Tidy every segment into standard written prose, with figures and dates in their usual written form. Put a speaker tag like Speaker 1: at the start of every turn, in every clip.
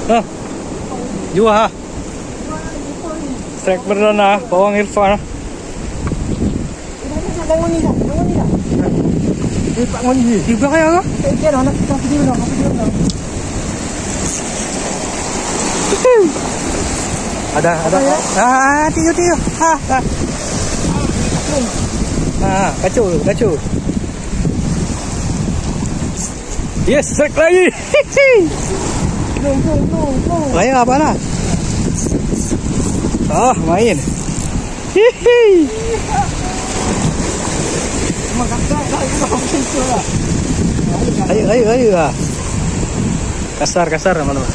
Speaker 1: Nah, jual ha. Strike perdana bawang Irfan.
Speaker 2: Pak Ngonji.
Speaker 1: Di belakang apa?
Speaker 2: Kira nak kasih dia dong, kasih dia dong.
Speaker 1: Ada. Tiu. Kacau. Yes, strike lagi.
Speaker 2: No.
Speaker 1: Ayo apa lah? Main. Ayo. Kasar teman-teman.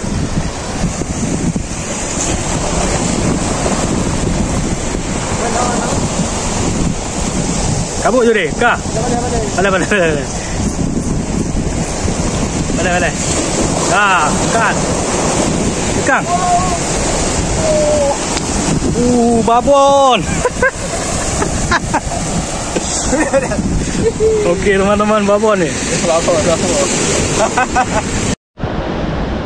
Speaker 1: Kabuk je deh, kah? Boleh. Kan. Kang. Babon. Oke teman-teman, babon nih.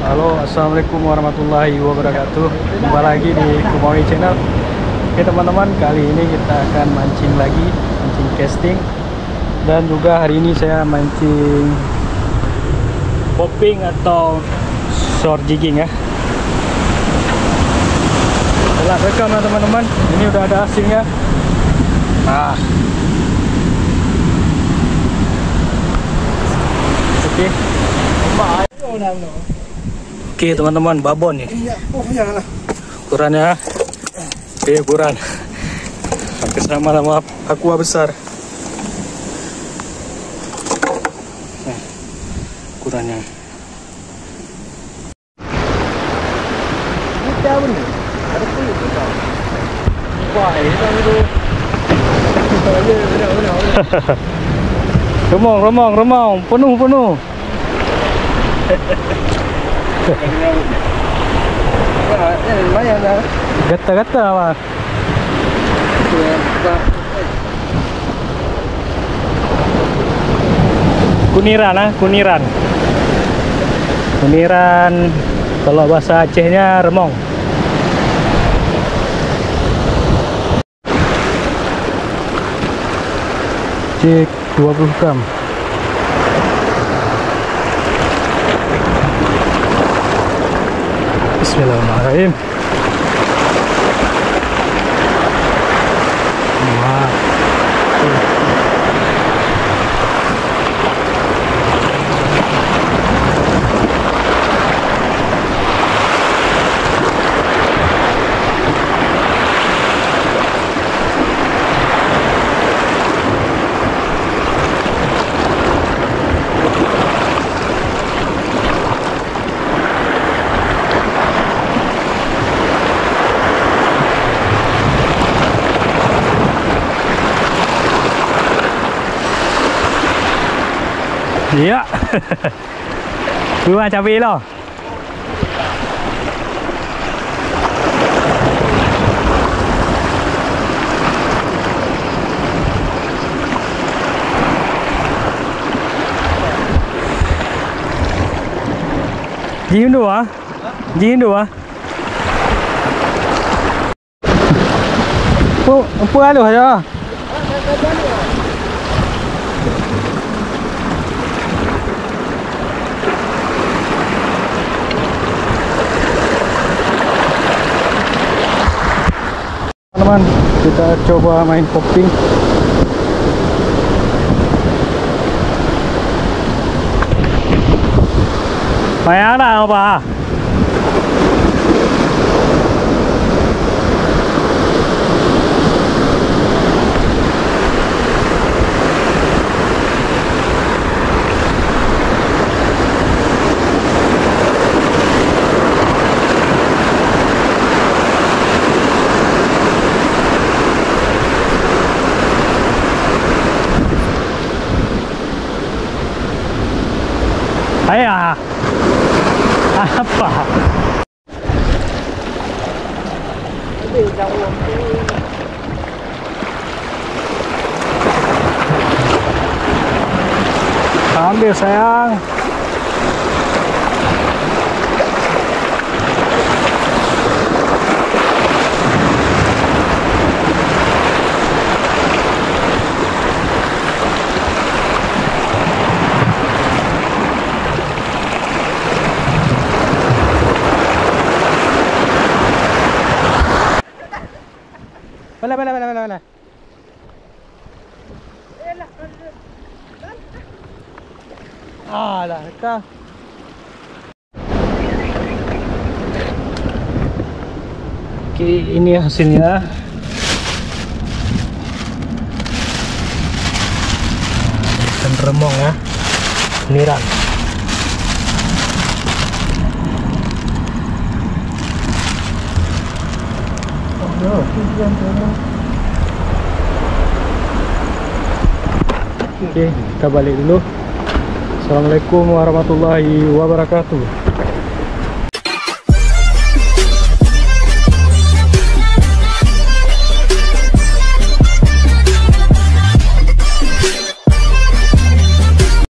Speaker 1: Halo, assalamualaikum warahmatullahi wabarakatuh. Jumpa lagi di Kumawi Channel. Oke teman-teman, kali ini kita akan mancing lagi, mancing casting. Dan juga hari ini saya mancing popping atau short jigging ya. Telah rekam ya teman-teman. Ini udah ada hasilnya. Oke teman-teman, babon nih. Ukurannya ukuran hampir sama aqua besar. Ukurannya remong penuh.
Speaker 2: Lumayan dah.
Speaker 1: Gata-gata mah. Kuniran kalau bahasa Acehnya remong. Cek 20 gram. Bismillahirrahmanirrahim. Iya. Dua cabai lo. Jin dua. Apa ada aja? Teman-teman, kita coba main popping. Main ada apa? Ayah, apa? Ambil sayang. Bala, bala, bala, bala, bala. Ah, lah, ka. Oke, ini hasilnya. Ikan remong ya, niran. Oke, kita balik dulu. Assalamualaikum warahmatullahi wabarakatuh.